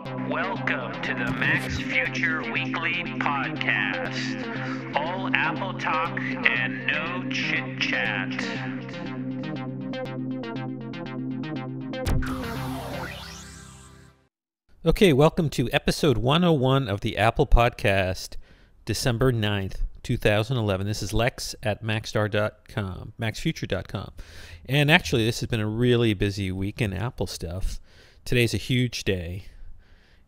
Welcome to the Max Future Weekly Podcast. All Apple talk and no chit chat. Okay, welcome to episode 101 of the Apple Podcast, December 9th, 2011. This is Lex at maxstar.com, maxfuture.com. And actually, this has been a really busy week in Apple stuff. Today's a huge day.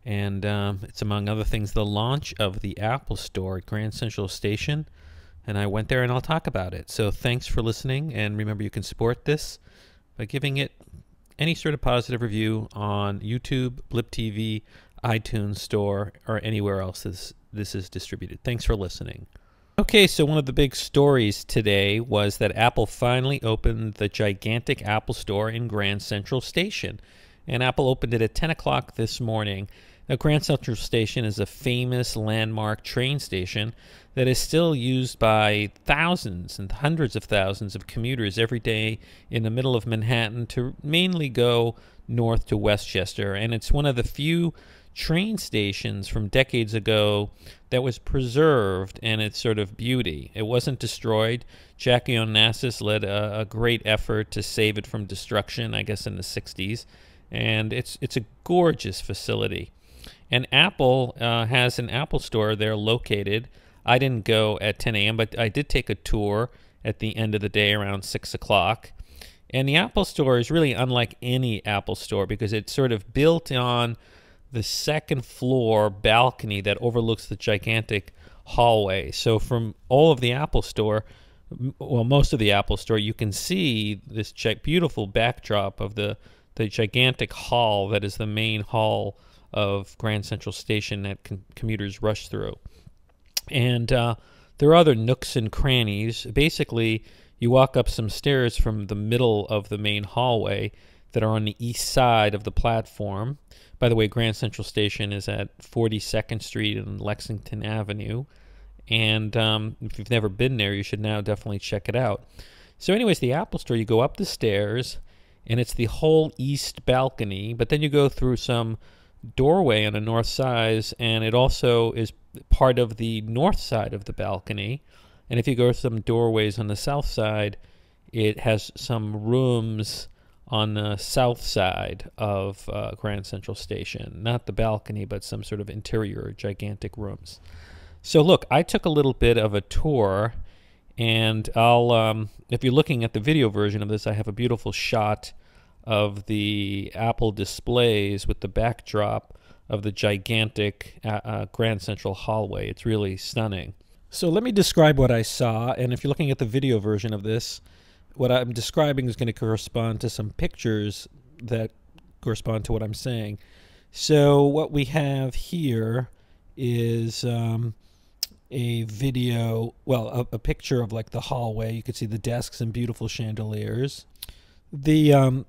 And it's, among other things, the launch of the Apple Store at Grand Central Station. And I went there and I'll talk about it. So thanks for listening. And remember, you can support this by giving it any sort of positive review on YouTube, Blip TV, iTunes Store, or anywhere else this is distributed. Thanks for listening. Okay, so one of the big stories today was that Apple finally opened the gigantic Apple Store in Grand Central Station. And Apple opened it at 10 o'clock this morning. Now, Grand Central Station is a famous landmark train station that is still used by thousands and hundreds of thousands of commuters every day in the middle of Manhattan to mainly go north to Westchester. And it's one of the few train stations from decades ago that was preserved in its sort of beauty. It wasn't destroyed. Jackie Onassis led a great effort to save it from destruction, I guess in the 60s. And it's a gorgeous facility. And Apple has an Apple Store there located. I didn't go at 10 a.m., but I did take a tour at the end of the day around 6 o'clock. And the Apple Store is really unlike any Apple Store because it's sort of built on the second floor balcony that overlooks the gigantic hallway. So from all of the Apple Store, well, most of the Apple Store, you can see this beautiful backdrop of the gigantic hall that is the main hall of Grand Central Station that commuters rush through. And there are other nooks and crannies. Basically, you walk up some stairs from the middle of the main hallway that are on the east side of the platform. By the way, Grand Central Station is at 42nd Street and Lexington Avenue. And if you've never been there, you should now definitely check it out. So anyways, the Apple Store, you go up the stairs, and it's the whole east balcony, but then you go through some doorway on the north side, and it also is part of the north side of the balcony. And if you go through some doorways on the south side, it has some rooms on the south side of Grand Central Station. Not the balcony, but some sort of interior gigantic rooms. So look, I took a little bit of a tour, and I'll, if you're looking at the video version of this, I have a beautiful shot of the Apple displays with the backdrop of the gigantic Grand Central hallway. It's really stunning. So let me describe what I saw, and if you're looking at the video version of this, what I'm describing is going to correspond to some pictures that correspond to what I'm saying. So what we have here is a video, well, a picture of like the hallway. You can see the desks and beautiful chandeliers. The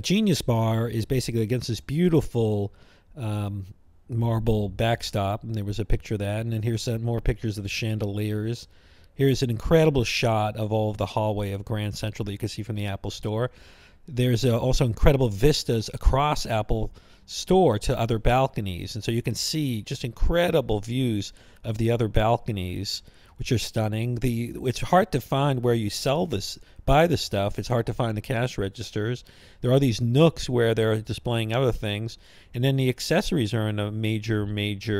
Genius Bar is basically against this beautiful marble backstop, and there was a picture of that. And then here's some more pictures of the chandeliers. Here's an incredible shot of all of the hallway of Grand Central that you can see from the Apple Store. There's also incredible vistas across Apple Store to other balconies, and so you can see just incredible views of the other balconies, which are stunning. It's hard to find where you buy the stuff. It's hard to find the cash registers. There are these nooks where they're displaying other things, and then the accessories are in a major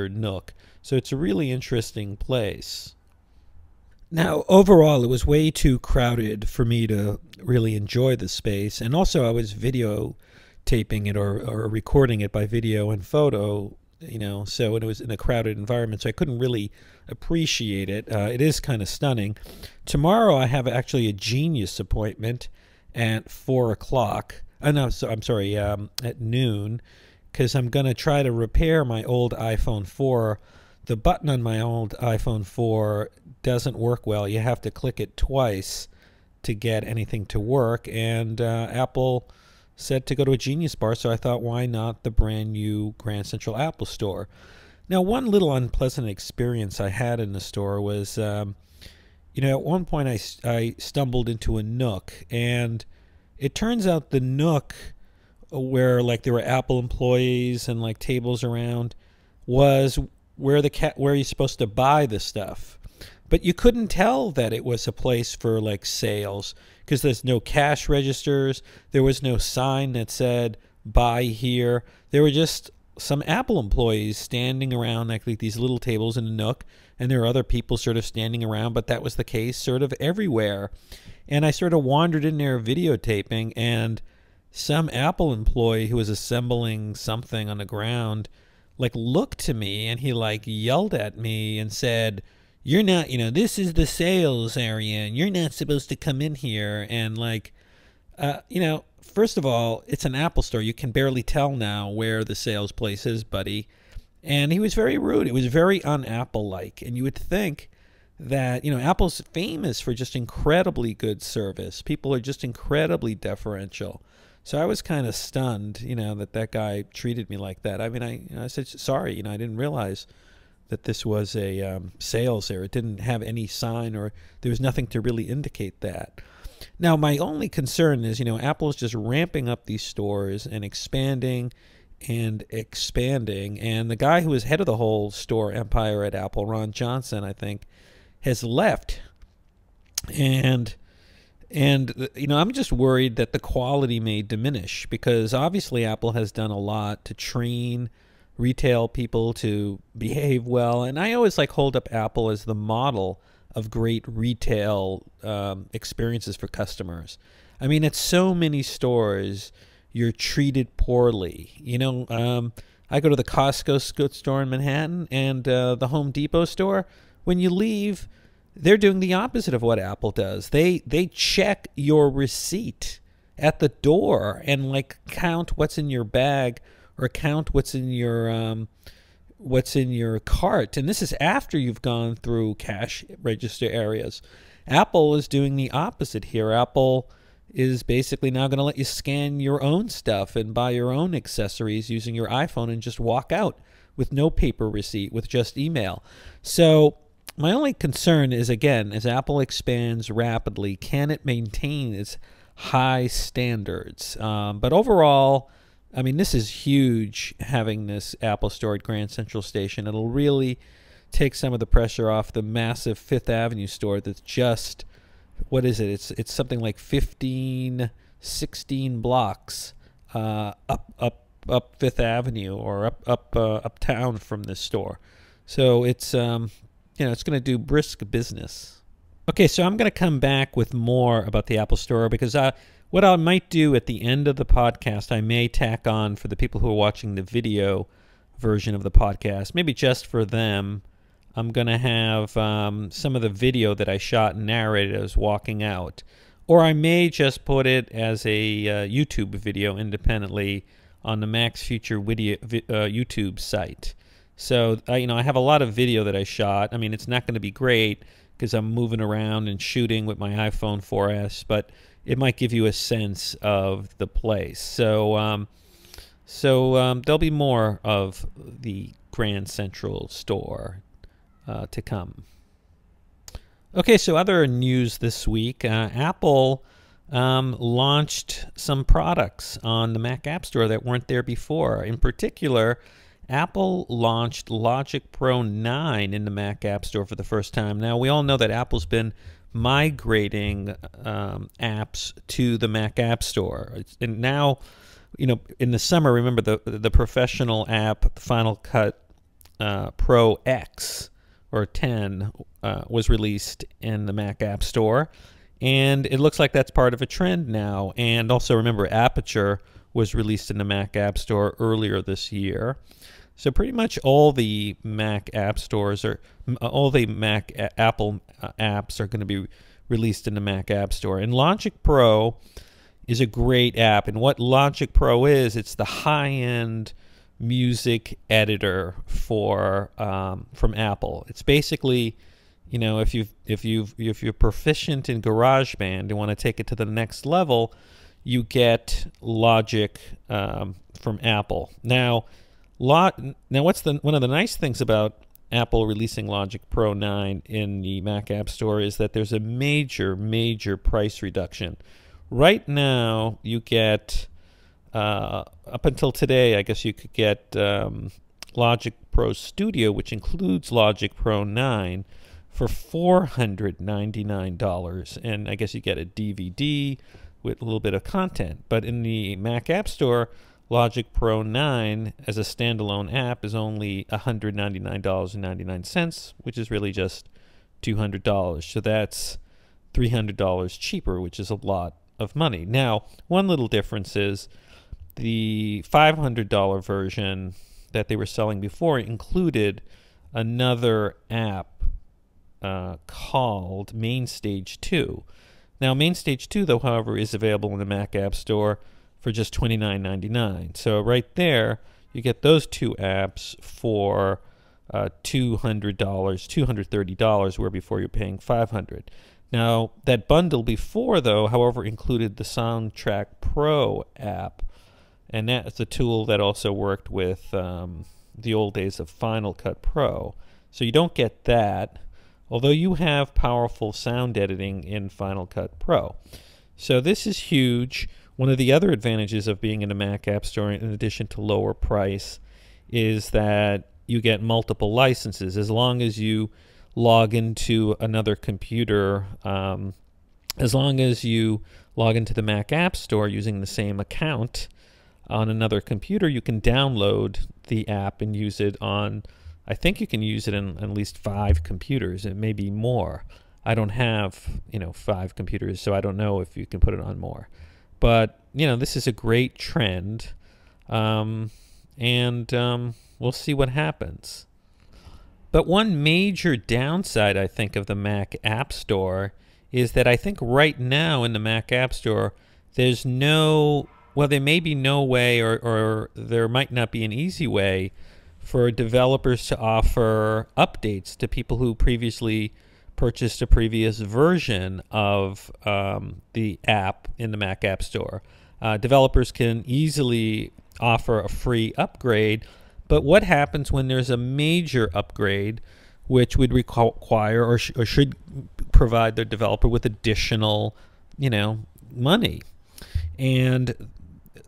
nook. So it's a really interesting place. Now, overall, it was way too crowded for me to really enjoy the space, and also I was videotaping it or recording it by video and photo, so it was in a crowded environment, so I couldn't really appreciate it. It is kind of stunning. Tomorrow I have actually a Genius appointment at 4 o'clock. At noon, because I'm going to try to repair my old iPhone 4. The button on my old iPhone 4 doesn't work well. You have to click it twice to get anything to work, and Apple said to go to a Genius Bar, so I thought, why not the brand new Grand Central Apple Store? Now, one little unpleasant experience I had in the store was, at one point I stumbled into a nook, and it turns out the nook where like there were Apple employees and like tables around, was where where you're supposed to buy the stuff. But you couldn't tell that it was a place for like sales because there's no cash registers. There was no sign that said buy here. There were just some Apple employees standing around like these little tables in a nook, and there were other people sort of standing around, but that was the case sort of everywhere. And I sort of wandered in there videotaping, and some Apple employee who was assembling something on the ground like looked to me, and he like yelled at me and said, "You're not, this is the sales area and you're not supposed to come in here." And like, first of all, it's an Apple store. You can barely tell now where the sales place is, buddy. And he was very rude. It was very un-Apple-like. And you would think that, Apple's famous for just incredibly good service. People are just incredibly deferential. So I was kind of stunned, that guy treated me like that. I mean, I said, sorry, I didn't realize that this was a sales area. It didn't have any sign, or there was nothing to really indicate that. Now, my only concern is, Apple's just ramping up these stores and expanding and expanding. And the guy who was head of the whole store empire at Apple, Ron Johnson, I think, has left. And I'm just worried that the quality may diminish, because obviously Apple has done a lot to train retail people to behave well. And I always hold up Apple as the model of great retail experiences for customers. I mean, at so many stores, you're treated poorly. I go to the Costco store in Manhattan and the Home Depot store. When you leave, they're doing the opposite of what Apple does. They check your receipt at the door and count what's in your bag or count what's in your cart. And this is after you've gone through cash register areas. Apple is doing the opposite here. Apple is basically now going to let you scan your own stuff and buy your own accessories using your iPhone and just walk out with no paper receipt, with just email. So my only concern is, again, as Apple expands rapidly, can it maintain its high standards? But overall, I mean, this is huge, having this Apple Store at Grand Central Station. It'll really take some of the pressure off the massive Fifth Avenue store that's just, what is it? It's something like 15, 16 blocks up Fifth Avenue, or uptown from this store. So it's it's going to do brisk business. Okay, so I'm going to come back with more about the Apple Store, because what I might do at the end of the podcast, I may tack on, for the people who are watching the video version of the podcast, maybe just for them, I'm going to have some of the video that I shot and narrated as walking out. Or I may just put it as a YouTube video independently on the Max Future YouTube site. So, I have a lot of video that I shot. I mean, it's not going to be great because I'm moving around and shooting with my iPhone 4S, but it might give you a sense of the place. So, there'll be more of the Grand Central store to come. Okay, so other news this week. Apple launched some products on the Mac App Store that weren't there before. In particular, Apple launched Logic Pro 9 in the Mac App Store for the first time. Now, we all know that Apple's been migrating apps to the Mac App Store. And now, in the summer, remember the professional app, Final Cut Pro X or 10 was released in the Mac App Store. And it looks like that's part of a trend now. And also, remember, Aperture was released in the Mac App Store earlier this year. So pretty much all the Mac App Stores, or all the Apple apps, are going to be released in the Mac App Store. And Logic Pro is a great app. And what Logic Pro is, it's the high-end music editor from Apple. It's basically, if you're proficient in GarageBand and want to take it to the next level, you get Logic from Apple. Now, what's one of the nice things about Apple releasing Logic Pro 9 in the Mac App Store is that there's a major price reduction. Right now, you get up until today, I guess you could get Logic Pro Studio, which includes Logic Pro 9, for $499, and I guess you get a DVD with a little bit of content. But in the Mac App Store, Logic Pro 9 as a standalone app is only $199.99, which is really just $200. So that's $300 cheaper, which is a lot of money. Now, one little difference is the $500 version that they were selling before included another app called MainStage 2. Now, MainStage 2, though, however, is available in the Mac App Store for just $29.99. So right there, you get those two apps for $230, where before you're paying $500. Now, that bundle before, though, however, included the Soundtrack Pro app, and that's a tool that also worked with the old days of Final Cut Pro. So you don't get that, although you have powerful sound editing in Final Cut Pro. So this is huge. One of the other advantages of being in a Mac App Store, in addition to lower price, is that you get multiple licenses. As long as you log into another computer, as long as you log into the Mac App Store using the same account on another computer, you can download the app and use it on, I think you can use it in at least 5 computers. It may be more. I don't have, 5 computers, so I don't know if you can put it on more. But, this is a great trend, and we'll see what happens. But one major downside, I think, of the Mac App Store is that I think right now in the Mac App Store, there's no, well, there may be no way, or there might not be an easy way for developers to offer updates to people who previously purchased a previous version of the app in the Mac App Store. Developers can easily offer a free upgrade, but what happens when there's a major upgrade which would require or should provide the developer with additional, money? And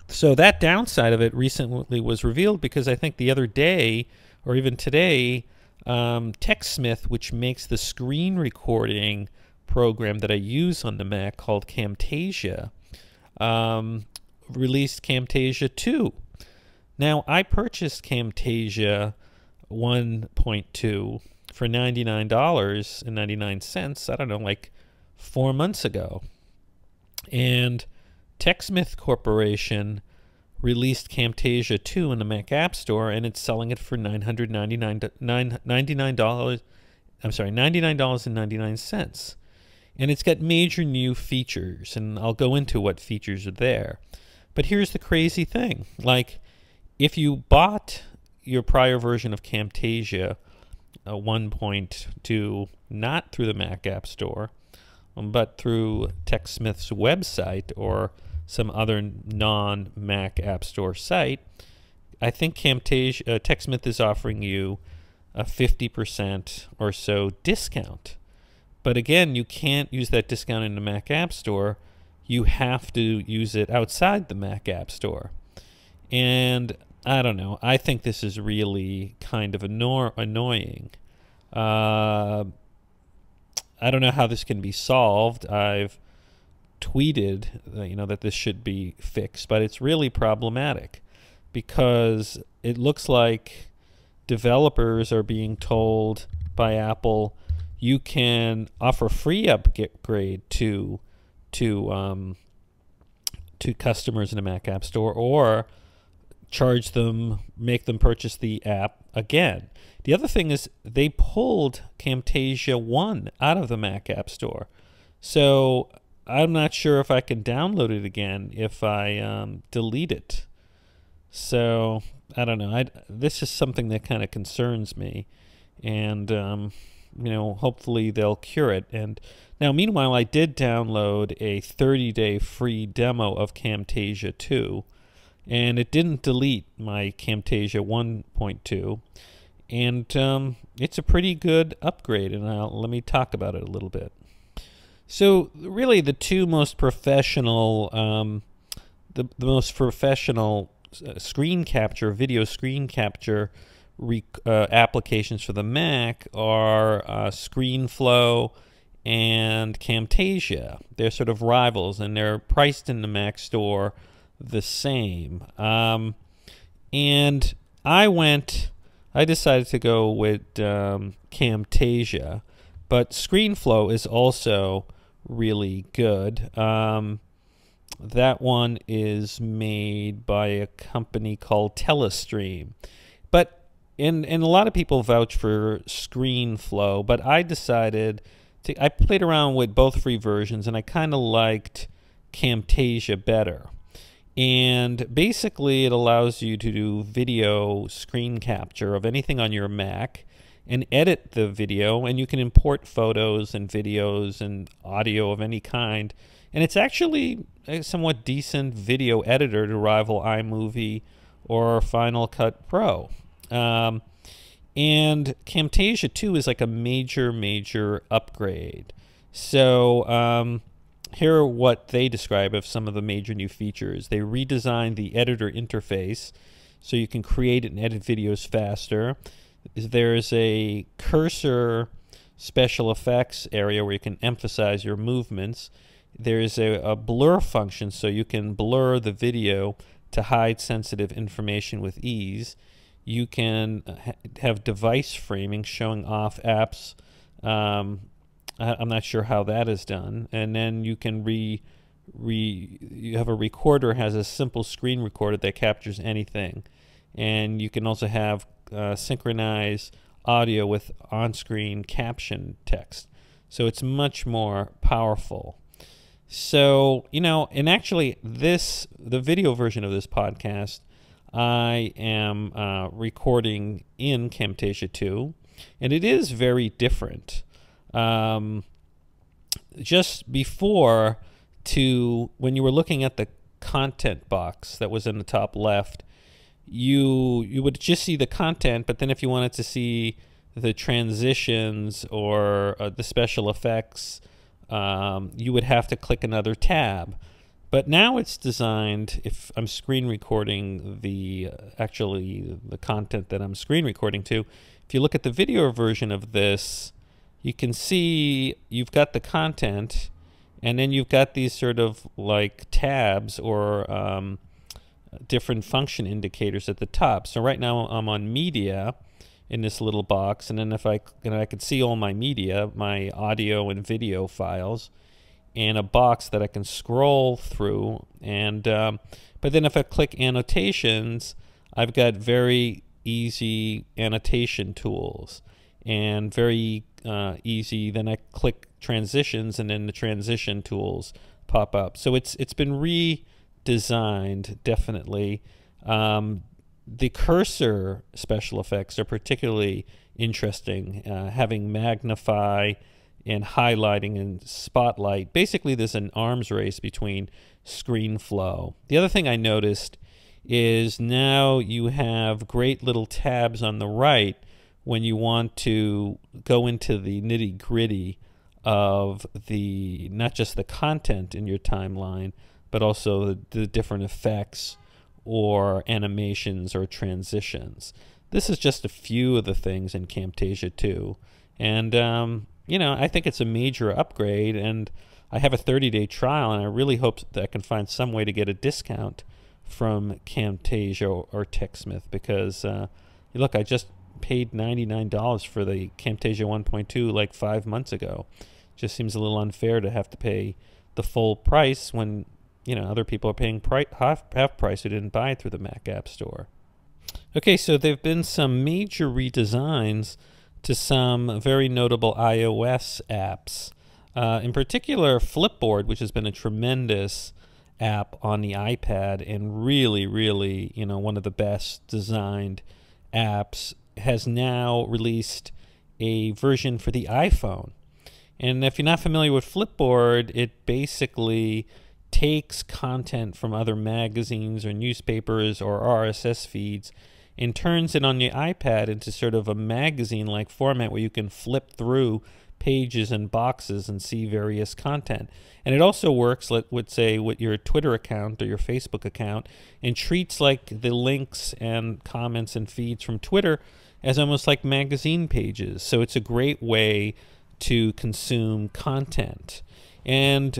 so that downside of it recently was revealed because I think the other day, or even today, TechSmith, which makes the screen recording program that I use on the Mac called Camtasia, released Camtasia 2. Now, I purchased Camtasia 1.2 for $99.99, I don't know, like 4 months ago. And TechSmith Corporation released Camtasia 2 in the Mac App Store, and it's selling it for $99.99. And it's got major new features, and I'll go into what features are there. But here's the crazy thing. Like, if you bought your prior version of Camtasia 1.2 not through the Mac App Store, but through TechSmith's website or some other non-Mac App Store site, I think TechSmith is offering you a 50% or so discount. But again, you can't use that discount in the Mac App Store. You have to use it outside the Mac App Store. And I don't know. I think this is really kind of annoying. I don't know how this can be solved. I've tweeted, that this should be fixed, but it's really problematic because it looks like developers are being told by Apple, you can offer free upgrade to customers in the Mac App Store, or charge them, make them purchase the app again. The other thing is they pulled Camtasia 1 out of the Mac App Store. So I'm not sure if I can download it again if I delete it. So I don't know. This is something that kind of concerns me. And, hopefully they'll cure it. And now, meanwhile, I did download a 30-day free demo of Camtasia 2. And it didn't delete my Camtasia 1.2. And it's a pretty good upgrade, and let me talk about it a little bit. So really the two most professional the most professional screen capture, video screen capture applications for the Mac are ScreenFlow and Camtasia. They're sort of rivals, and they're priced in the Mac store the same. And I decided to go with Camtasia, but ScreenFlow is also really good. That one is made by a company called Telestream. But and a lot of people vouch for ScreenFlow, but I decided I played around with both free versions, and I kind of liked Camtasia better. And basically it allows you to do video screen capture of anything on your Mac and edit the video, and you can import photos and videos and audio of any kind. And it's actually a somewhat decent video editor to rival iMovie or Final Cut Pro. And Camtasia 2 is like a major upgrade. So here are what they describe of some of the major new features. They redesigned the editor interface so you can create and edit videos faster. There's a cursor special effects area where you can emphasize your movements. There's a blur function so you can blur the video to hide sensitive information with ease. You can have device framing showing off apps. I'm not sure how that is done. And then you can you have a recorder, has a simple screen recorder that captures anything. And you can also have synchronize audio with on-screen caption text. So it's much more powerful. So, and actually the video version of this podcast, I am recording in Camtasia 2, and it is very different. Just before, when you were looking at the content box that was in the top left, you would just see the content, but then if you wanted to see the transitions or the special effects, you would have to click another tab. But now it's designed, if I'm screen recording the content that I'm screen recording to, if you look at the video version of this, you can see you've got the content, and then you've got these sort of like tabs or different function indicators at the top. So right now I'm on media in this little box, and then I can see all my media, my audio and video files, and a box that I can scroll through. And but then if I click annotations, I've got very easy annotation tools, and very easy. Then I click transitions, and then the transition tools pop up. So it's been redesigned, definitely. The cursor special effects are particularly interesting, having magnify and highlighting and spotlight. Basically, there's an arms race between ScreenFlow. The other thing I noticed is now you have great little tabs on the right when you want to go into the nitty-gritty of not just the content in your timeline, but also the different effects or animations or transitions. This is just a few of the things in Camtasia 2. And, I think it's a major upgrade, and I have a 30-day trial, and I really hope that I can find some way to get a discount from Camtasia or TechSmith, because, look, I just paid $99 for the Camtasia 1.2 like 5 months ago. Just seems a little unfair to have to pay the full price when other people are paying half price who didn't buy it through the Mac App Store. Okay, so there have been some major redesigns to some very notable iOS apps. In particular, Flipboard, which has been a tremendous app on the iPad and really, one of the best designed apps, has now released a version for the iPhone. And if you're not familiar with Flipboard, it basically takes content from other magazines or newspapers or RSS feeds and turns it on your iPad into sort of a magazine-like format where you can flip through pages and boxes and see various content. And it also works, let's say, with your Twitter account or your Facebook account, and treats like the links and comments and feeds from Twitter as almost like magazine pages. So it's a great way to consume content. And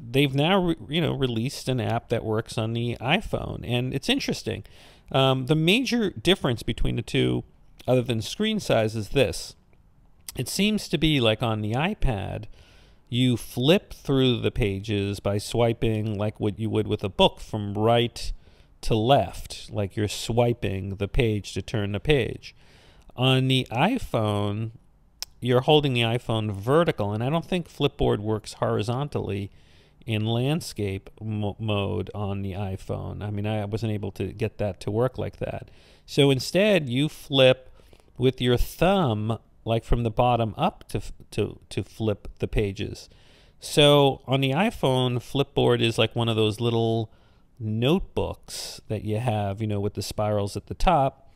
they've now released an app that works on the iPhone, and it's interesting. The major difference between the two, other than screen size, is this. It seems to be like on the iPad, you flip through the pages by swiping like what you would with a book from right to left, like you're swiping the page to turn the page. On the iPhone, you're holding the iPhone vertical, and I don't think Flipboard works horizontally in landscape mode on the iPhone. I mean, I wasn't able to get that to work like that. So instead, you flip with your thumb, like from the bottom up to flip the pages. So on the iPhone, Flipboard is like one of those little notebooks that you have, with the spirals at the top.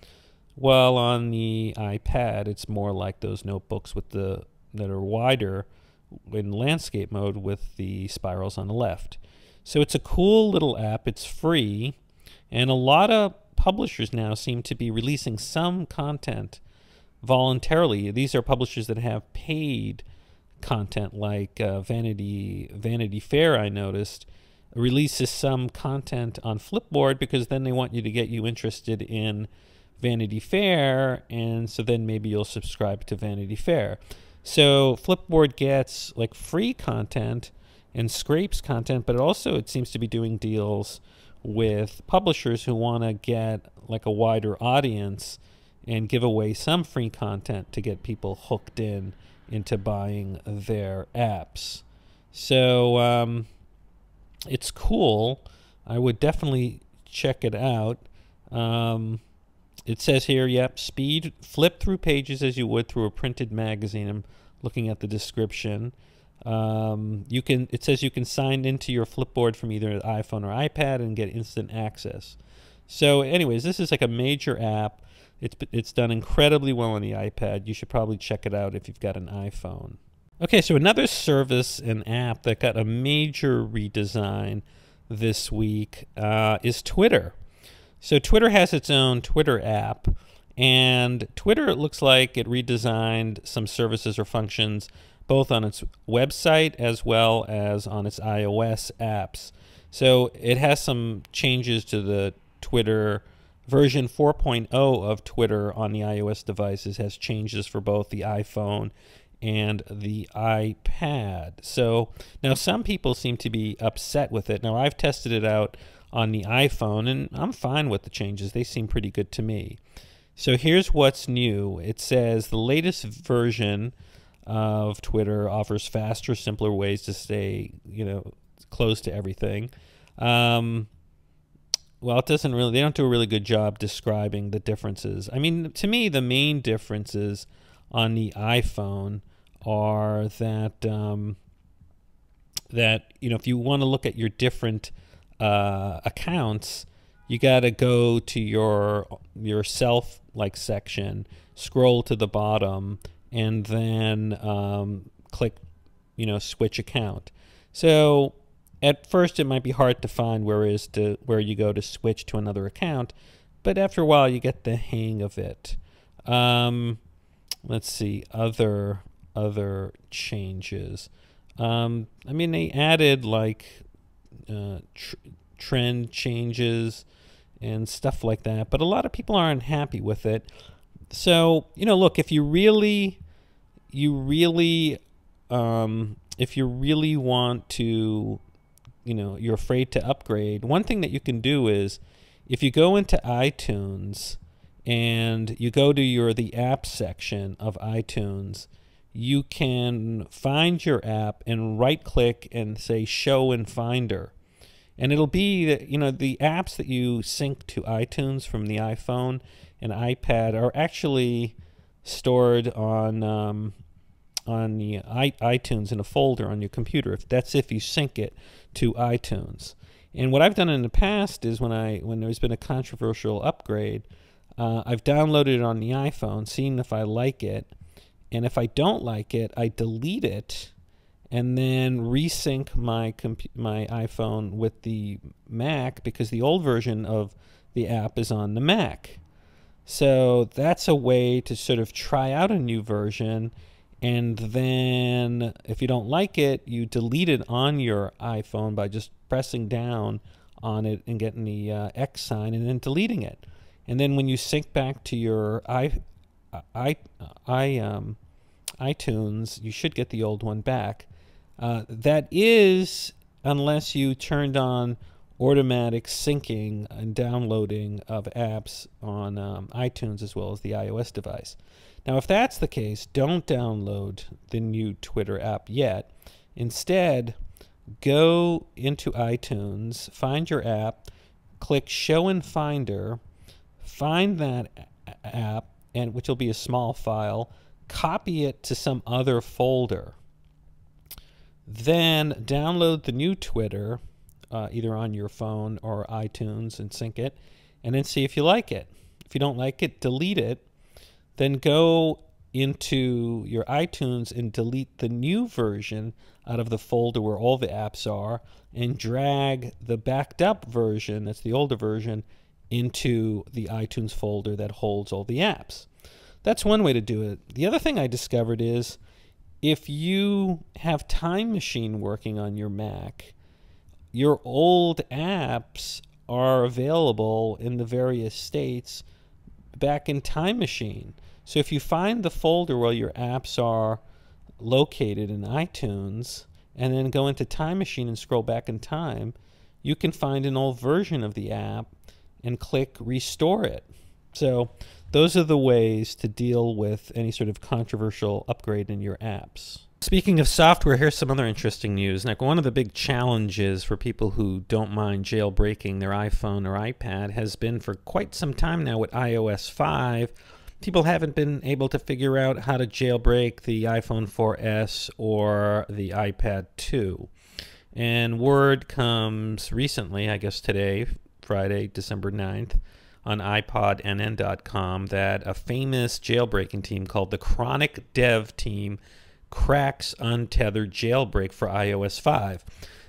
While on the iPad, it's more like those notebooks that are wider in landscape mode with the spirals on the left. So it's a cool little app. It's free, and a lot of publishers now seem to be releasing some content voluntarily. These are publishers that have paid content, like Vanity Fair, I noticed, releases some content on Flipboard because then they want you to get you interested in Vanity Fair, and so then maybe you'll subscribe to Vanity Fair. So Flipboard gets like free content and scrapes content, but also it seems to be doing deals with publishers who want to get like a wider audience and give away some free content to get people hooked into buying their apps. So it's cool. I would definitely check it out. It says here, yep, flip through pages as you would through a printed magazine. I'm looking at the description. It says you can sign into your Flipboard from either an iPhone or iPad and get instant access. So anyways, this is like a major app. It's done incredibly well on the iPad. You should probably check it out if you've got an iPhone. Okay, so another service and app that got a major redesign this week is Twitter. So Twitter has its own Twitter app, and Twitter, it looks like it redesigned some services or functions both on its website as well as on its iOS apps. So it has some changes to the Twitter version 4.0 of Twitter on the iOS devices, has changes for both the iPhone and the iPad. So now some people seem to be upset with it. Now I've tested it out on the iPhone, and I'm fine with the changes. They seem pretty good to me. So here's what's new. It says the latest version of Twitter offers faster, simpler ways to stay, close to everything. Well, it doesn't really, they don't do a really good job describing the differences. I mean, to me, the main differences on the iPhone are that, if you want to look at your different accounts, you got to go to your self section, scroll to the bottom, and then click switch account. So at first it might be hard to find where you go to switch to another account, but after a while you get the hang of it. Let's see, other changes. I mean, they added trend changes and stuff like that, but a lot of people aren't happy with it. So look, if you really want to, you're afraid to upgrade, one thing that you can do is if you go into iTunes and you go to the app section of iTunes, you can find your app and right click and say show in Finder. And it'll be that, the apps that you sync to iTunes from the iPhone and iPad are actually stored on the iTunes in a folder on your computer. If you sync it to iTunes. And what I've done in the past is when there's been a controversial upgrade, I've downloaded it on the iPhone, seen if I like it, And if I don't like it, I delete it and then resync my iPhone with the Mac, because the old version of the app is on the Mac. So that's a way to sort of try out a new version, and then if you don't like it, you delete it on your iPhone by just pressing down on it and getting the X sign and then deleting it. And then when you sync back to your iTunes, you should get the old one back. That is, unless you turned on automatic syncing and downloading of apps on iTunes as well as the iOS device. Now, if that's the case, don't download the new Twitter app yet. Instead, go into iTunes, find your app, click Show in Finder, find that app, and which will be a small file, copy it to some other folder. Then download the new Twitter, either on your phone or iTunes, and sync it, and then see if you like it. If you don't like it, delete it. Then go into your iTunes and delete the new version out of the folder where all the apps are, and drag the backed up version, that's the older version, into the iTunes folder that holds all the apps. That's one way to do it. The other thing I discovered is, if you have Time Machine working on your Mac, your old apps are available in the various states back in Time Machine. So if you find the folder where your apps are located in iTunes, and then go into Time Machine and scroll back in time, you can find an old version of the app and click Restore it. So those are the ways to deal with any sort of controversial upgrade in your apps. Speaking of software, here's some other interesting news. Now, one of the big challenges for people who don't mind jailbreaking their iPhone or iPad has been for quite some time now with iOS 5. People haven't been able to figure out how to jailbreak the iPhone 4S or the iPad 2. And word comes recently, I guess today, Friday, December 9th, on iPodNN.com, that a famous jailbreaking team called the Chronic Dev Team cracks untethered jailbreak for iOS 5.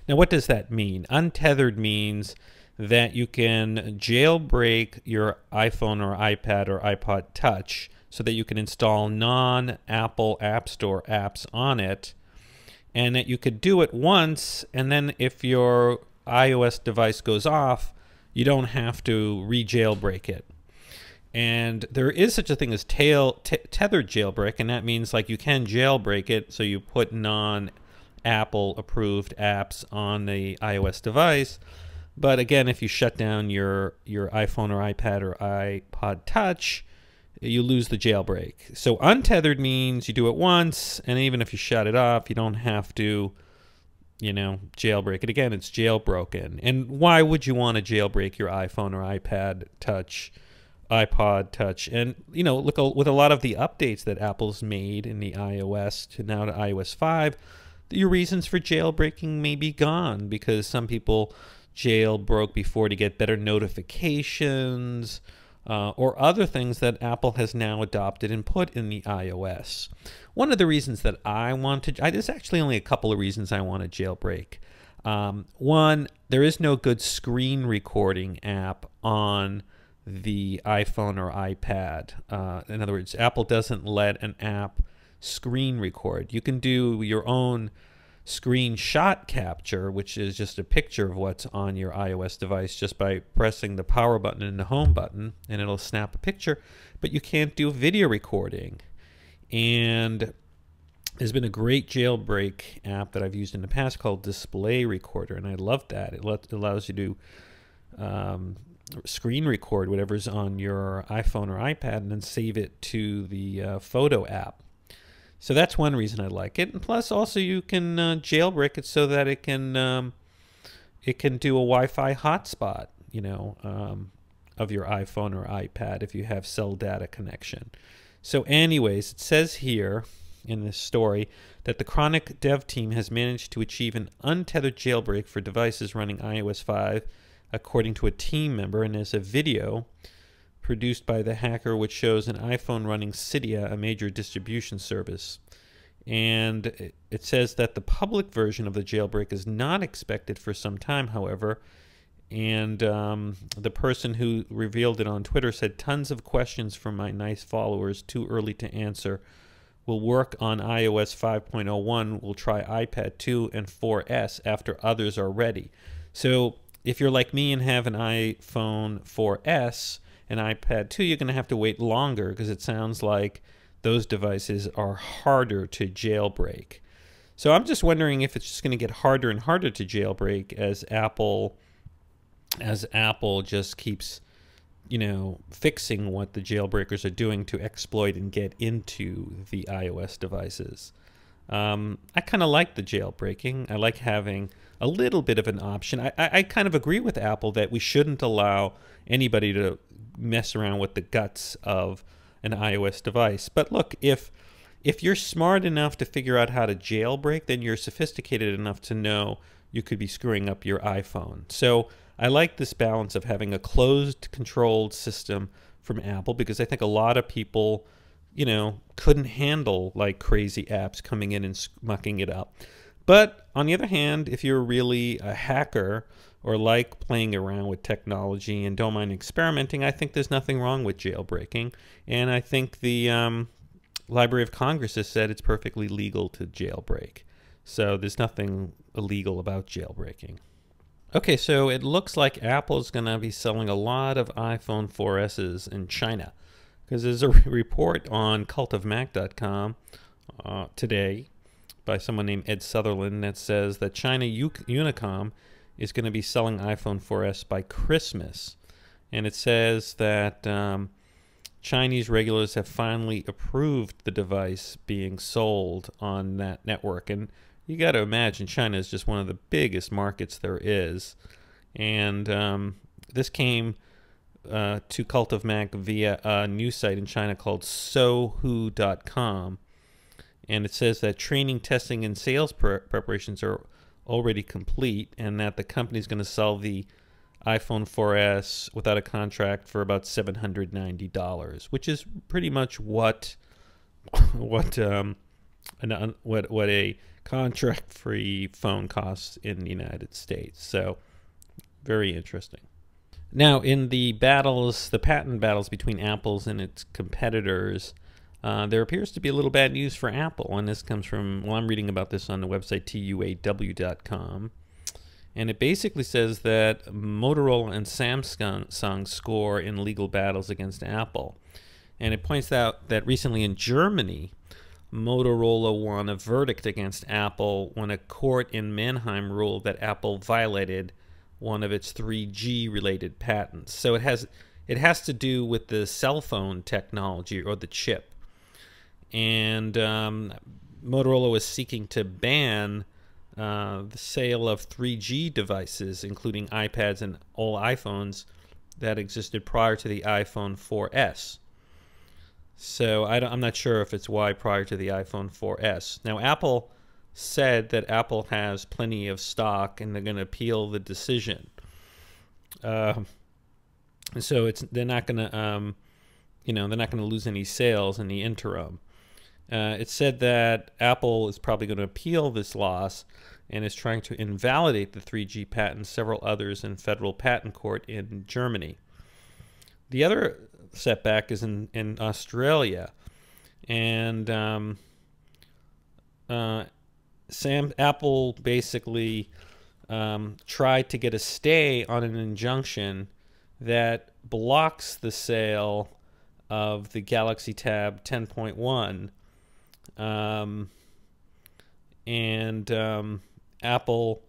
Now, what does that mean? Untethered means that you can jailbreak your iPhone or iPad or iPod Touch so that you can install non-Apple App Store apps on it, and that you could do it once, and then if your iOS device goes off, you don't have to re-jailbreak it. And there is such a thing as tethered jailbreak, and that means like you can jailbreak it, so you put non-Apple approved apps on the iOS device. But again, if you shut down your iPhone or iPad or iPod Touch, you lose the jailbreak. So untethered means you do it once, and even if you shut it off, you don't have to, jailbreak it again. It's jailbroken. And why would you want to jailbreak your iPhone or iPad Touch, iPod Touch? And, look, with a lot of the updates that Apple's made in the iOS to now to iOS 5, your reasons for jailbreaking may be gone, because some people jailbroke before to get better notifications or other things that Apple has now adopted and put in the iOS. One of the reasons that I want to, there's actually only a couple of reasons I want to jailbreak. One, there is no good screen recording app on the iPhone or iPad. In other words, Apple doesn't let an app screen record. You can do your own screenshot capture, which is just a picture of what's on your iOS device just by pressing the power button and the home button, and it'll snap a picture, but you can't do video recording. And there's been a great jailbreak app that I've used in the past called Display Recorder, and I love that. It allows you to screen record whatever's on your iPhone or iPad and then save it to the photo app. So that's one reason I like it. And plus, also, you can jailbreak it so that it can do a Wi-Fi hotspot, of your iPhone or iPad if you have cell data connection. So anyways, it says here in this story that the Chronic Dev Team has managed to achieve an untethered jailbreak for devices running iOS 5, according to a team member, and there's a video produced by the hacker, which shows an iPhone running Cydia, a major distribution service. And it says that the public version of the jailbreak is not expected for some time, however. And the person who revealed it on Twitter said, "Tons of questions from my nice followers, too early to answer. We'll work on iOS 5.01. We'll try iPad 2 and 4S after others are ready." So if you're like me and have an iPhone 4S and iPad 2, you're going to have to wait longer, because it sounds like those devices are harder to jailbreak. So I'm just wondering if it's just going to get harder and harder to jailbreak as Apple just keeps, fixing what the jailbreakers are doing to exploit and get into the iOS devices. I kind of like the jailbreaking. I like having a little bit of an option. I kind of agree with Apple that we shouldn't allow anybody to mess around with the guts of an iOS device. But look, if you're smart enough to figure out how to jailbreak, then you're sophisticated enough to know you could be screwing up your iPhone. So I like this balance of having a closed, controlled system from Apple, because I think a lot of people, couldn't handle like crazy apps coming in and mucking it up. But on the other hand, if you're really a hacker or like playing around with technology and don't mind experimenting, I think there's nothing wrong with jailbreaking. And I think the Library of Congress has said it's perfectly legal to jailbreak. So there's nothing illegal about jailbreaking. Okay, so it looks like Apple's going to be selling a lot of iPhone 4Ss in China, because there's a report on cultofmac.com today by someone named Ed Sutherland that says that China Unicom is going to be selling iPhone 4S by Christmas. And it says that Chinese regulators have finally approved the device being sold on that network. And you got to imagine China is just one of the biggest markets there is. And this came to Cult of Mac via a news site in China called sohu.com. And it says that training, testing, and sales preparations are already complete, and that the company is going to sell the iPhone 4S without a contract for about $790, which is pretty much what a contract-free phone costs in the United States. So very interesting. Now, in the patent battles between Apple and its competitors, there appears to be a little bad news for Apple, and this comes from, I'm reading about this on the website tuaw.com, and it basically says that Motorola and Samsung score in legal battles against Apple. And it points out that recently in Germany, Motorola won a verdict against Apple when a court in Mannheim ruled that Apple violated one of its 3G related patents. So it has to do with the cell phone technology, or the chip. And Motorola was seeking to ban the sale of 3G devices, including iPads and all iPhones that existed prior to the iPhone 4S. So I'm not sure if it's why prior to the iPhone 4S. Now, Apple said that Apple has plenty of stock and they're going to appeal the decision. So they're not going to, they're not going to lose any sales in the interim. It said that Apple is probably going to appeal this loss and is trying to invalidate the 3G patent, several others in federal patent court in Germany. The other setback is in Australia, and Apple basically tried to get a stay on an injunction that blocks the sale of the Galaxy Tab 10.1, Apple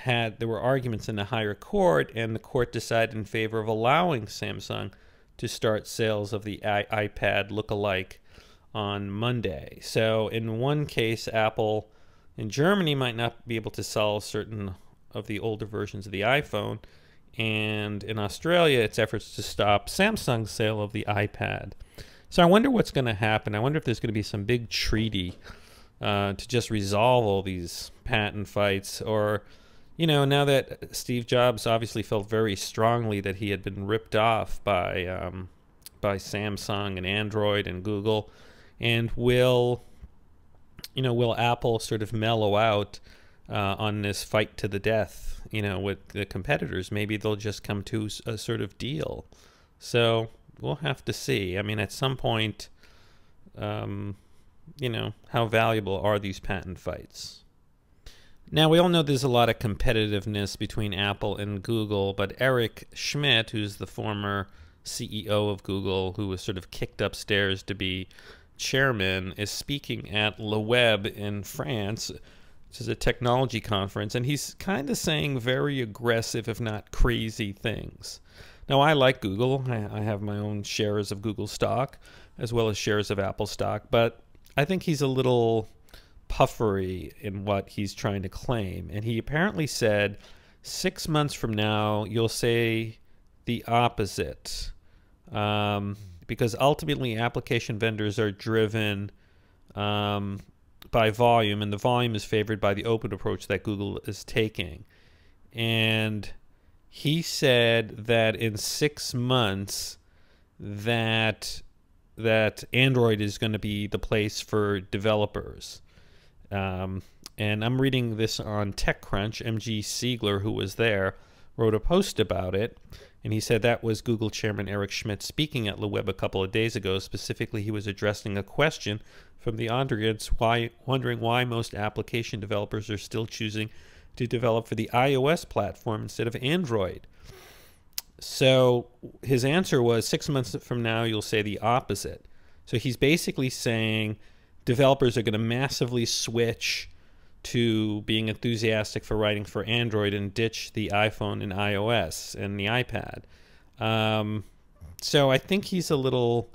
there were arguments in the higher court, and the court decided in favor of allowing Samsung to start sales of the iPad look-alike on Monday. So in one case, Apple in Germany might not be able to sell certain of the older versions of the iPhone, and in Australia, its efforts to stop Samsung's sale of the iPad. So I wonder what's going to happen. I wonder if there's going to be some big treaty to just resolve all these patent fights, or now that Steve Jobs obviously felt very strongly that he had been ripped off by Samsung and Android and Google, and will Apple sort of mellow out on this fight to the death, with the competitors? Maybe they'll just come to a sort of deal. So we'll have to see. I mean, at some point, how valuable are these patent fights? Now, we all know there's a lot of competitiveness between Apple and Google, but Eric Schmidt, who's the former CEO of Google, who was sort of kicked upstairs to be chairman, is speaking at Le Web in France, which is a technology conference, and he's kind of saying very aggressive, if not crazy, things. Now, I like Google. I have my own shares of Google stock, as well as shares of Apple stock, but I think he's a little puffery in what he's trying to claim. And he apparently said 6 months from now, you'll say the opposite. Because ultimately application vendors are driven by volume, and the volume is favored by the open approach that Google is taking. And he said that in 6 months that Android is going to be the place for developers. And I'm reading this on TechCrunch. MG Siegler, who was there, wrote a post about it, and he said that was Google chairman Eric Schmidt speaking at Le Web a couple of days ago. Specifically, he was addressing a question from the audience, wondering why most application developers are still choosing to develop for the iOS platform instead of Android. So his answer was 6 months from now, you'll say the opposite. So he's basically saying developers are going to massively switch to being enthusiastic for writing for Android and ditch the iPhone and iOS and the iPad. So I think he's a little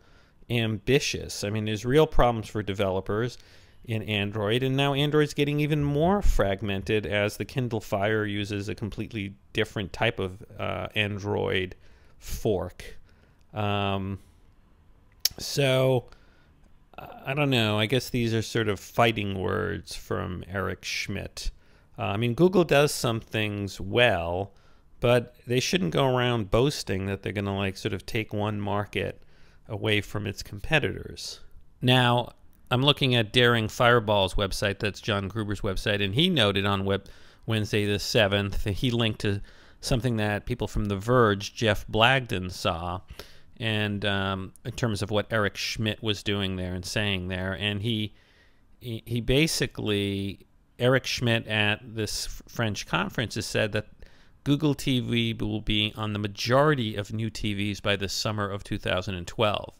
ambitious. I mean, there's real problems for developers in Android, and now Android's getting even more fragmented as the Kindle Fire uses a completely different type of Android fork. So I don't know. I guess these are sort of fighting words from Eric Schmidt. I mean, Google does some things well, but they shouldn't go around boasting that they're going to sort of take one market away from its competitors. Now, I'm looking at Daring Fireball's website. That's John Gruber's website, and he noted on Wednesday the 7th that he linked to something that people from The Verge, Jeff Blagden, saw, and in terms of what Eric Schmidt was doing there and saying there. And he basically, Eric Schmidt at this French conference has said that Google TV will be on the majority of new TVs by the summer of 2012.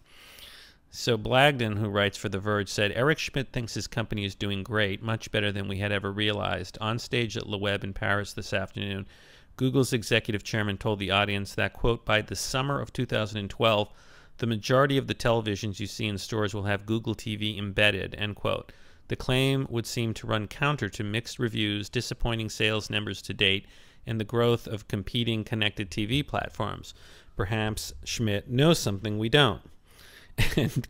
So Blagden, who writes for The Verge, said, Eric Schmidt thinks his company is doing great, much better than we had ever realized. On stage at Le Web in Paris this afternoon, Google's executive chairman told the audience that, quote, by the summer of 2012, the majority of the televisions you see in stores will have Google TV embedded, end quote. The claim would seem to run counter to mixed reviews, disappointing sales numbers to date, and the growth of competing connected TV platforms. Perhaps Schmidt knows something we don't. And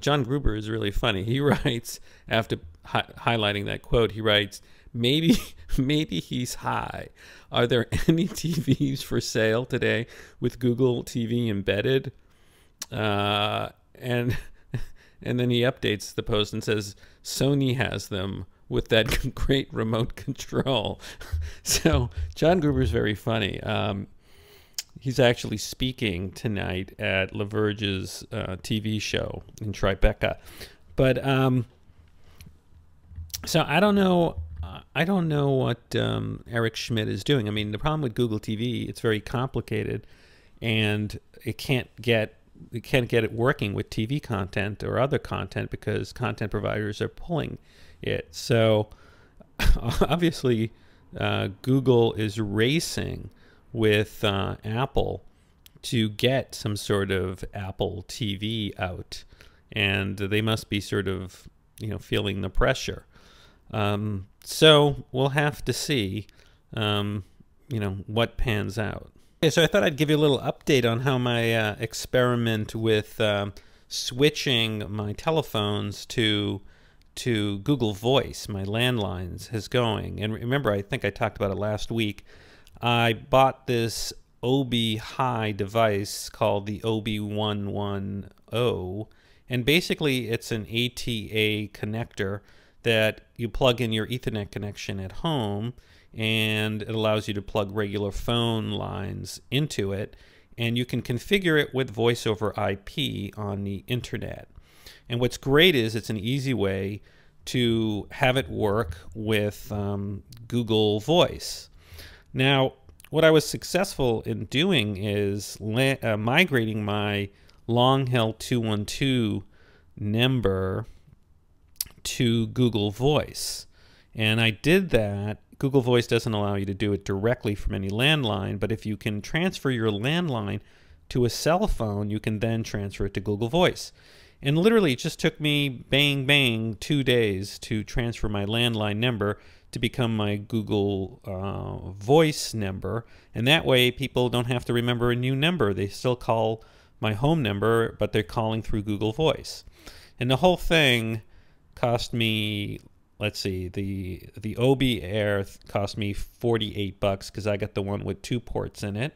John Gruber is really funny. He writes, after highlighting that quote, he writes, maybe he's high. Are there any TVs for sale today with Google TV embedded? And then he updates the post and says, Sony has them with that great remote control. So John Gruber is very funny. He's actually speaking tonight at Le Verge's TV show in Tribeca. But so I don't know what Eric Schmidt is doing. I mean, the problem with Google TV, it's very complicated, and it can't get it working with TV content or other content because content providers are pulling it. So obviously, Google is racing with Apple to get some sort of Apple TV out, and they must be sort of feeling the pressure. So we'll have to see what pans out. Okay, so I thought I'd give you a little update on how my experiment with switching my telephones to to Google Voice, my landlines, is going. And remember, I think I talked about it last week. I bought this OB-High device called the OB110, and basically it's an ATA connector that you plug in your Ethernet connection at home, and it allows you to plug regular phone lines into it, and you can configure it with voice over IP on the internet. And what's great is it's an easy way to have it work with Google Voice. Now, what I was successful in doing is migrating my long-held 212 number to Google Voice. And I did that. Google Voice doesn't allow you to do it directly from any landline, but if you can transfer your landline to a cell phone, you can then transfer it to Google Voice. And literally, it just took me bang, bang, 2 days to transfer my landline number to become my Google Voice number. And that way, people don't have to remember a new number. They still call my home number, but they're calling through Google Voice. And the whole thing cost me, let's see, the OB Air cost me $48 because I got the one with 2 ports in it.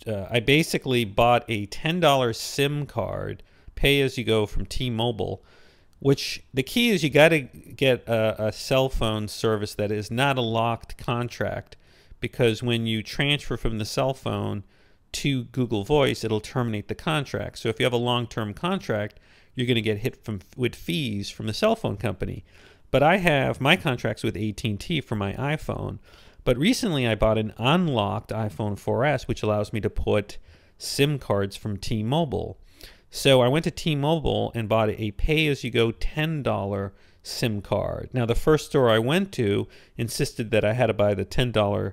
I basically bought a $10 SIM card, pay as you go from T-Mobile, which the key is you got to get a cell phone service that is not a locked contract, because when you transfer from the cell phone to Google Voice, it'll terminate the contract. So if you have a long-term contract, you're going to get hit with fees from the cell phone company. But I have my contracts with AT&T for my iPhone. But recently I bought an unlocked iPhone 4S, which allows me to put SIM cards from T-Mobile. So I went to T-Mobile and bought a pay-as-you-go $10 SIM card. Now, the first store I went to insisted that I had to buy the $10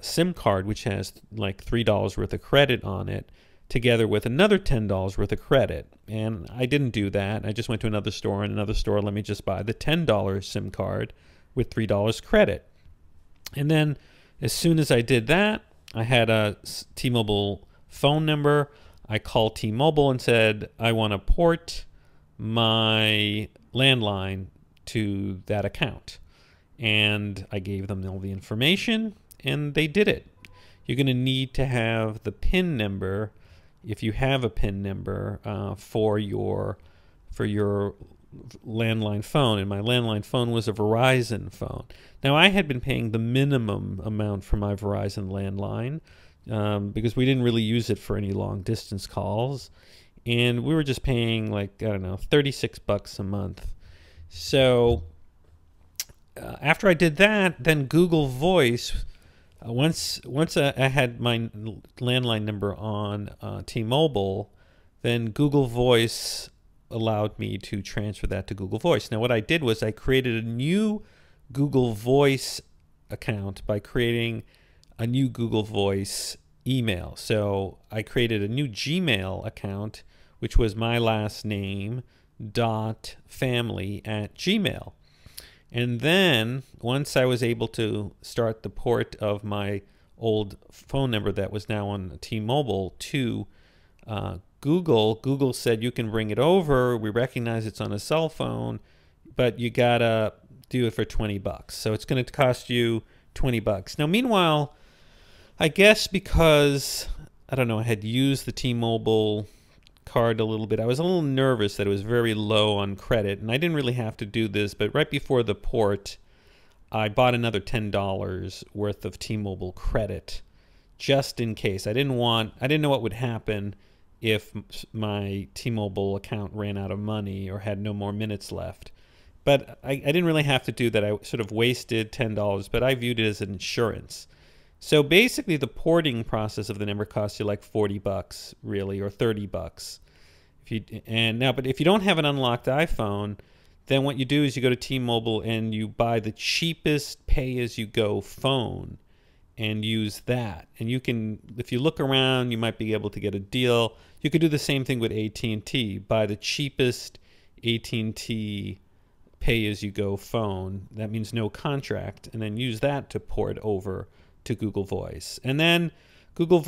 SIM card, which has like $3 worth of credit on it, together with another $10 worth of credit. And I didn't do that. I just went to another store, and another store let me just buy the $10 SIM card with $3 credit. And then as soon as I did that, I had a T-Mobile phone number. I called T-Mobile and said, I want to port my landline to that account. And I gave them all the information, and they did it. You're going to need to have the PIN number, if you have a PIN number, for your landline phone, and my landline phone was a Verizon phone. Now, I had been paying the minimum amount for my Verizon landline because we didn't really use it for any long distance calls, and we were just paying like, I don't know, $36 a month. So after I did that, then Google Voice, once I had my landline number on T-Mobile, then Google Voice allowed me to transfer that to Google Voice. Now, what I did was I created a new Google Voice account by creating a new Google Voice email. So I created a new Gmail account, which was my last name .family@gmail. And then once I was able to start the port of my old phone number that was now on T-Mobile to Google said, you can bring it over. We recognize it's on a cell phone, but you gotta do it for $20. So it's going to cost you $20. Now, meanwhile, I guess because, I don't know, I had used the T-Mobile card a little bit, I was a little nervous that it was very low on credit, and I didn't really have to do this, but right before the port, I bought another $10 worth of T-Mobile credit just in case. I didn't know what would happen if my T-Mobile account ran out of money or had no more minutes left. But I didn't really have to do that. I sort of wasted $10, but I viewed it as an insurance. So basically the porting process of the number costs you like $40 really, or $30. But if you don't have an unlocked iPhone, then what you do is you go to T-Mobile and you buy the cheapest pay-as-you-go phone and use that. And you can, if you look around, you might be able to get a deal. You could do the same thing with AT&T. Buy the cheapest AT&T pay-as-you-go phone. That means no contract. And then use that to port over to Google Voice. And then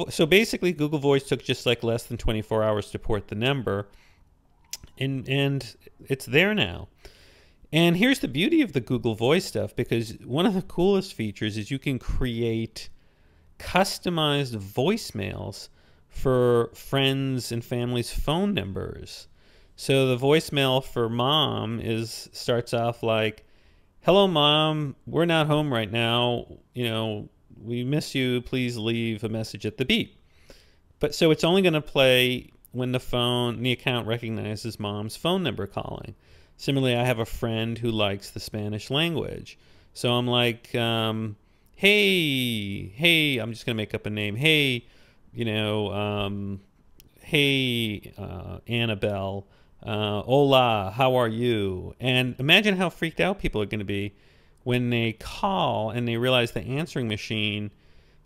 so basically Google Voice took just like less than 24 hours to port the number. and it's there now. And here's the beauty of the Google Voice stuff, because one of the coolest features is you can create customized voicemails for friends and family's phone numbers. So the voicemail for mom starts off like, "Hello, Mom. We're not home right now. We miss you. Please leave a message at the beep." But so it's only going to play when the account recognizes mom's phone number calling. Similarly, I have a friend who likes the Spanish language. So I'm like, hey, I'm just going to make up a name. Hey, hey, Annabelle, hola, how are you? And imagine how freaked out people are going to be when they call and they realize the answering machine,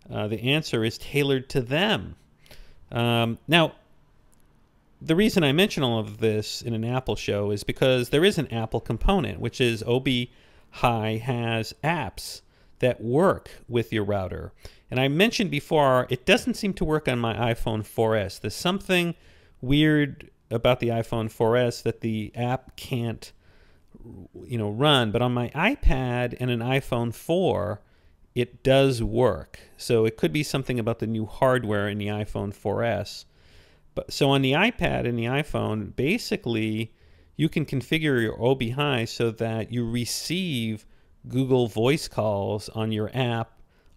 the answer is tailored to them. Now, the reason I mention all of this in an Apple show is because there is an Apple component, which is OBI has apps that work with your router. And I mentioned before, it doesn't seem to work on my iPhone 4S. There's something weird about the iPhone 4S that the app can't, run. But on my iPad and an iPhone 4, it does work. So it could be something about the new hardware in the iPhone 4S. So on the iPad and the iPhone, basically, you can configure your OBI so that you receive Google Voice calls on your app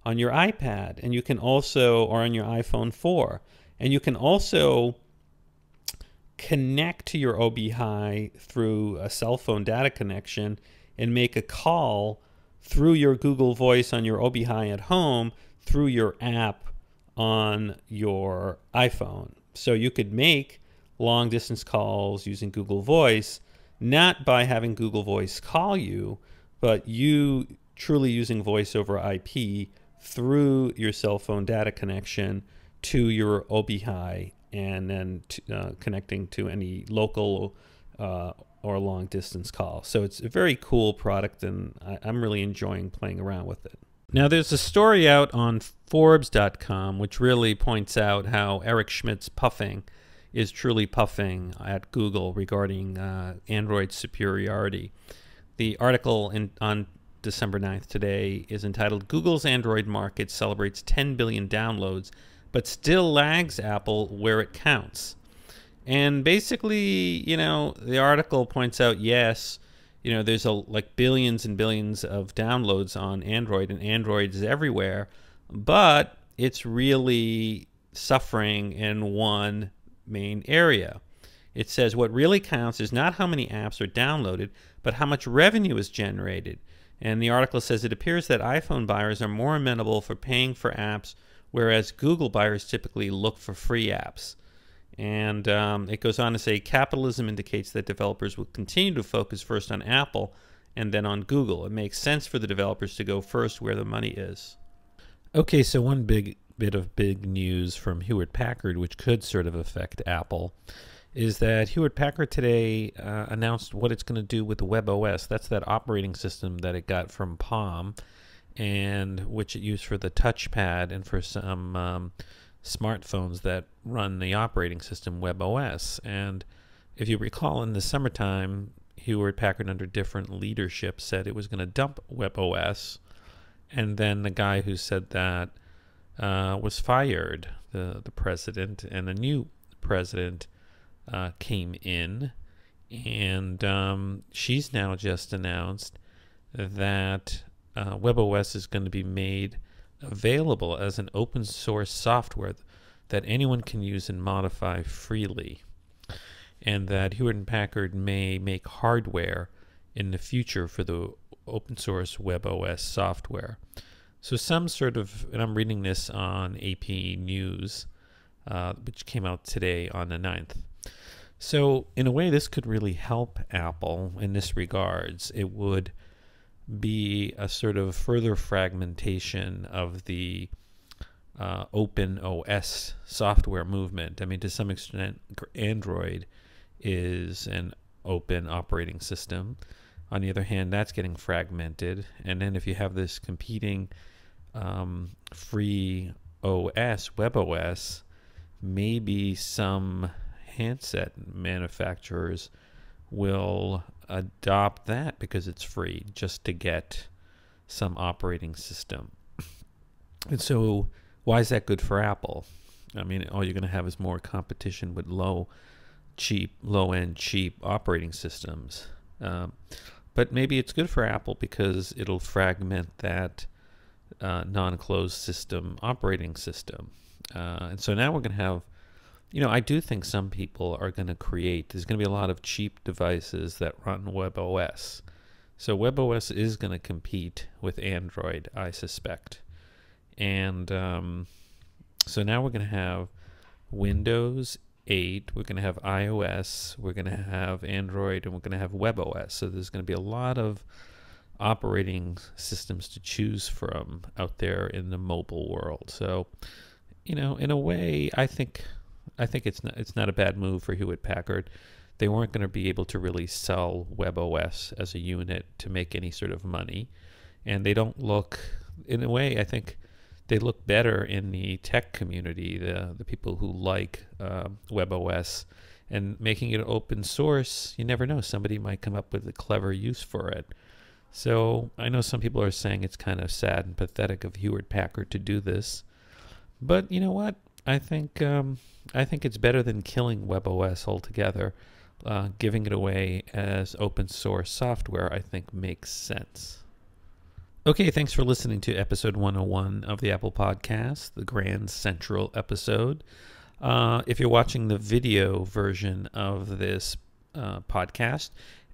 on your iPad, and you can also, or on your iPhone 4, and you can also connect to your OBI through a cell phone data connection and make a call through your Google Voice on your OBI at home through your app on your iPhone. So you could make long distance calls using Google Voice, not by having Google Voice call you, but you truly using voice over IP through your cell phone data connection to your OBI, and then connecting to any local or long distance call. So it's a very cool product, and I'm really enjoying playing around with it. Now, there's a story out on Forbes.com which really points out how Eric Schmidt's puffing is truly puffing at Google regarding Android superiority. The article on December 9th today is entitled, "Google's Android Market Celebrates 10 Billion Downloads, but Still Lags Apple Where It Counts." And basically, the article points out, yes, there's like billions and billions of downloads on Android, and Android is everywhere, but it's really suffering in one main area. It says what really counts is not how many apps are downloaded, but how much revenue is generated. And the article says it appears that iPhone buyers are more amenable for paying for apps, whereas Google buyers typically look for free apps. And it goes on to say, capitalism indicates that developers will continue to focus first on Apple and then on Google. It makes sense for the developers to go first where the money is. Okay, so one big bit of big news from Hewlett-Packard, which could sort of affect Apple, is that Hewlett-Packard today announced what it's going to do with the webOS. That's that operating system that it got from Palm, and which it used for the touchpad and for some smartphones that run the operating system webOS. And if you recall, in the summertime, Hewlett-Packard, under different leadership, said it was going to dump webOS, and then the guy who said that was fired, the president, and a new president came in, and she's now just announced that webOS is going to be made available as an open source software that anyone can use and modify freely, and that Hewlett-Packard may make hardware in the future for the open source webOS software. So some sort of, and I'm reading this on AP News, which came out today on the 9th. So in a way, this could really help Apple in this regards. It would be a sort of further fragmentation of the open OS software movement. I mean, to some extent, Android is an open operating system. On the other hand, that's getting fragmented. And then if you have this competing free OS, webOS, maybe some handset manufacturers will adopt that because it's free, just to get some operating system. And so why is that good for Apple? I mean, all you're going to have is more competition with low-end, cheap operating systems. But maybe it's good for Apple because it'll fragment that non-closed system operating system. And so now we're going to have, I do think some people are going to there's going to be a lot of cheap devices that run webOS. So webOS is going to compete with Android, I suspect. And so now we're going to have Windows 8, we're going to have iOS, we're going to have Android, and we're going to have webOS. So there's going to be a lot of operating systems to choose from out there in the mobile world. So, in a way, I think it's not a bad move for Hewlett-Packard. They weren't going to be able to really sell webOS as a unit to make any sort of money, and they don't look, in a way, I think they look better in the tech community, the people who like webOS, and making it open source. You never know, somebody might come up with a clever use for it. So I know some people are saying it's kind of sad and pathetic of Hewlett-Packard to do this, but you know what? I think it's better than killing webOS altogether. Giving it away as open source software, I think, makes sense. Okay, thanks for listening to episode 101 of the Apple Podcast, the Grand Central episode. If you're watching the video version of this podcast,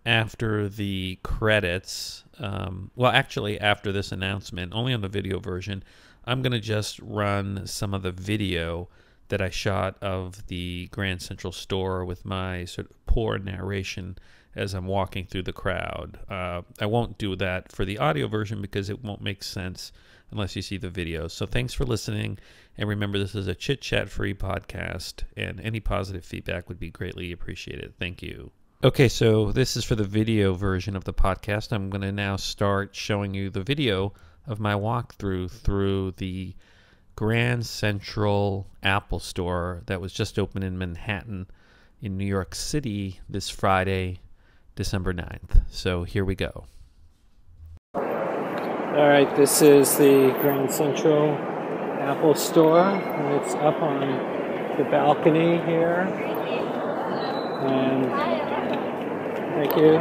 after the credits, actually after this announcement, only on the video version, I'm going to just run some of the video that I shot of the Grand Central store with my sort of poor narration as I'm walking through the crowd. I won't do that for the audio version because it won't make sense unless you see the video. So thanks for listening, and remember, this is a chit-chat free podcast, and any positive feedback would be greatly appreciated. Thank you. Okay, so this is for the video version of the podcast. I'm going to now start showing you the video of my walkthrough through the Grand Central Apple Store that was just opened in Manhattan in New York City this Friday, December 9th. So here we go. All right, this is the Grand Central Apple Store, and it's up on the balcony here. And thank you.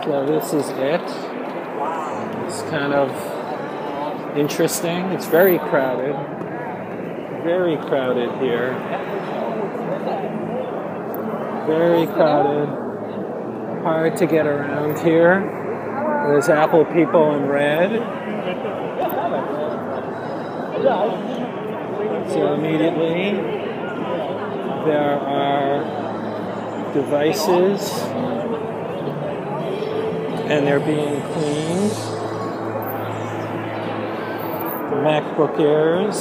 So this is it. It's kind of interesting. It's very crowded. Very crowded here. Very crowded. Hard to get around here. There's Apple people in red. So immediately there are devices and they're being cleaned. The MacBook Airs.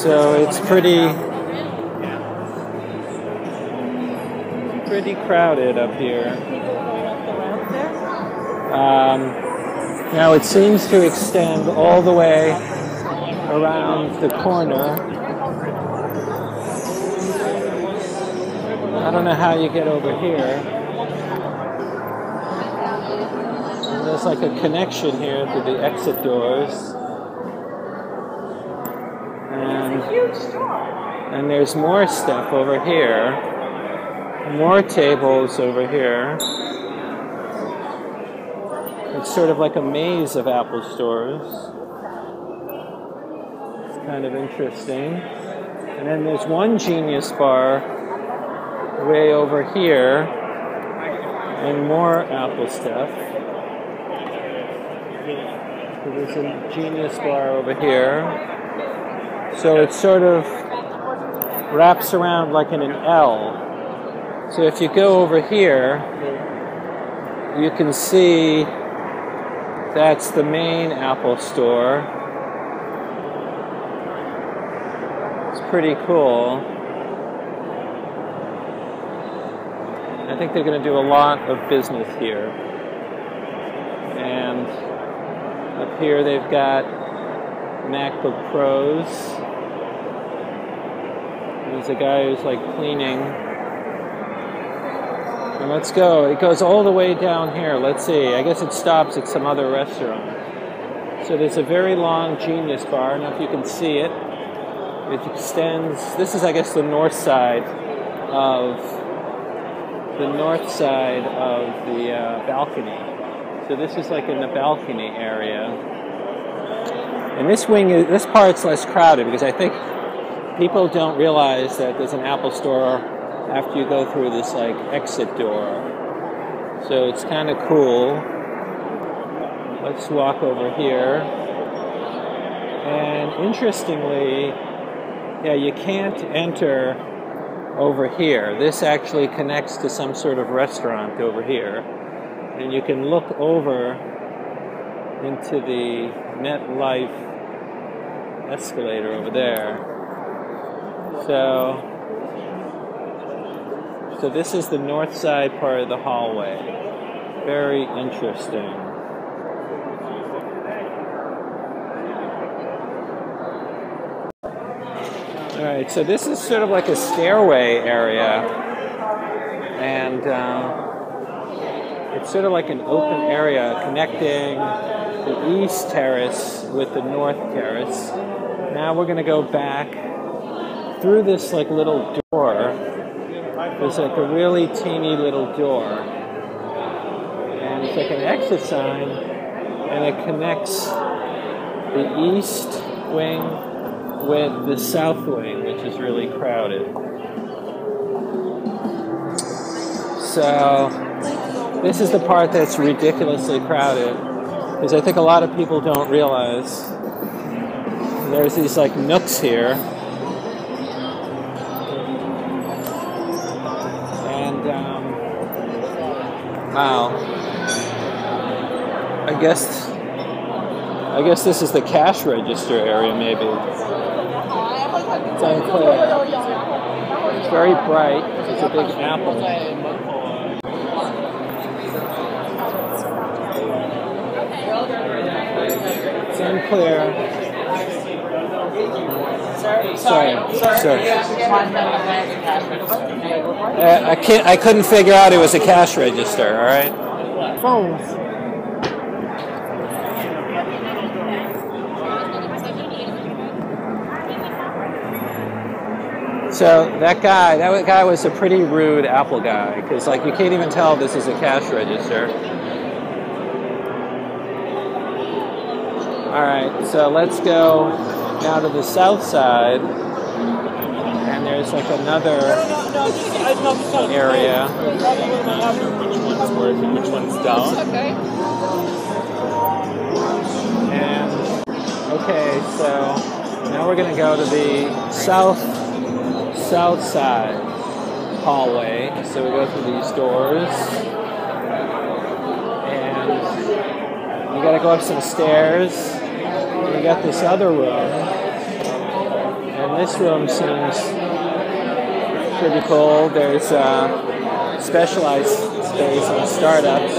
So it's pretty crowded up here. Now it seems to extend all the way around the corner. I don't know how you get over here. And there's like a connection here to the exit doors. And there's more stuff over here. More tables over here. It's sort of like a maze of Apple stores. It's kind of interesting. And then there's one Genius Bar way over here. And more Apple stuff. So there's a Genius Bar over here. So it sort of wraps around like in an L. So if you go over here, you can see that's the main Apple store. It's pretty cool. I think they're going to do a lot of business here. And up here they've got MacBook Pros. There's a guy who's like cleaning. And let's go. It goes all the way down here. Let's see. I guess it stops at some other restaurant. So there's a very long Genius bar. I don't know if you can see it. It extends. This is, I guess, the north side of the balcony. So this is like in the balcony area. And this part's less crowded because I think people don't realize that there's an Apple store after you go through this like exit door. So it's kind of cool. Let's walk over here. And interestingly, yeah, you can't enter over here. This actually connects to some sort of restaurant over here. And you can look over into the MetLife escalator over there. So this is the north side part of the hallway. Very interesting. Alright, so this is sort of like a stairway area, and it's sort of like an open area connecting the east terrace with the north terrace. Now we're going to go back through this like little door. There's like a really teeny little door, and it's like an exit sign, and it connects the east wing with the south wing, which is really crowded. So this is the part that's ridiculously crowded, because I think a lot of people don't realize there's these like nooks here, and wow, I guess this is the cash register area, maybe. It's unclear. It's very bright. It's a big apple. It's unclear. Sorry. I couldn't figure out it was a cash register. All right. Phones. So that guy was a pretty rude Apple guy, because like you can't even tell this is a cash register. All right, so let's go now to the south side, and there's like another area. Which one's working? Which one's down? And okay, so now we're gonna go to the south side hallway. So we go through these doors, and you got to go up some stairs. You got this other room, and this room seems pretty cool. There's specialized space on startups.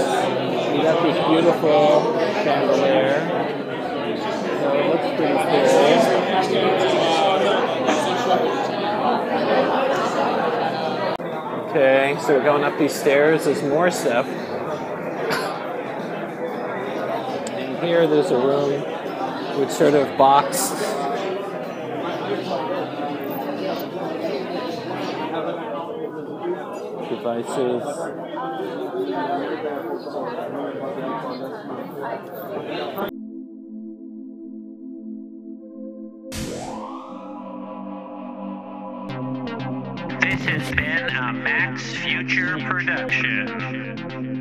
You got this beautiful chandelier, so it looks pretty cool. Okay, so we're going up these stairs. There's more stuff. And here there's a room with sort of boxed devices. This has been a Max Future production.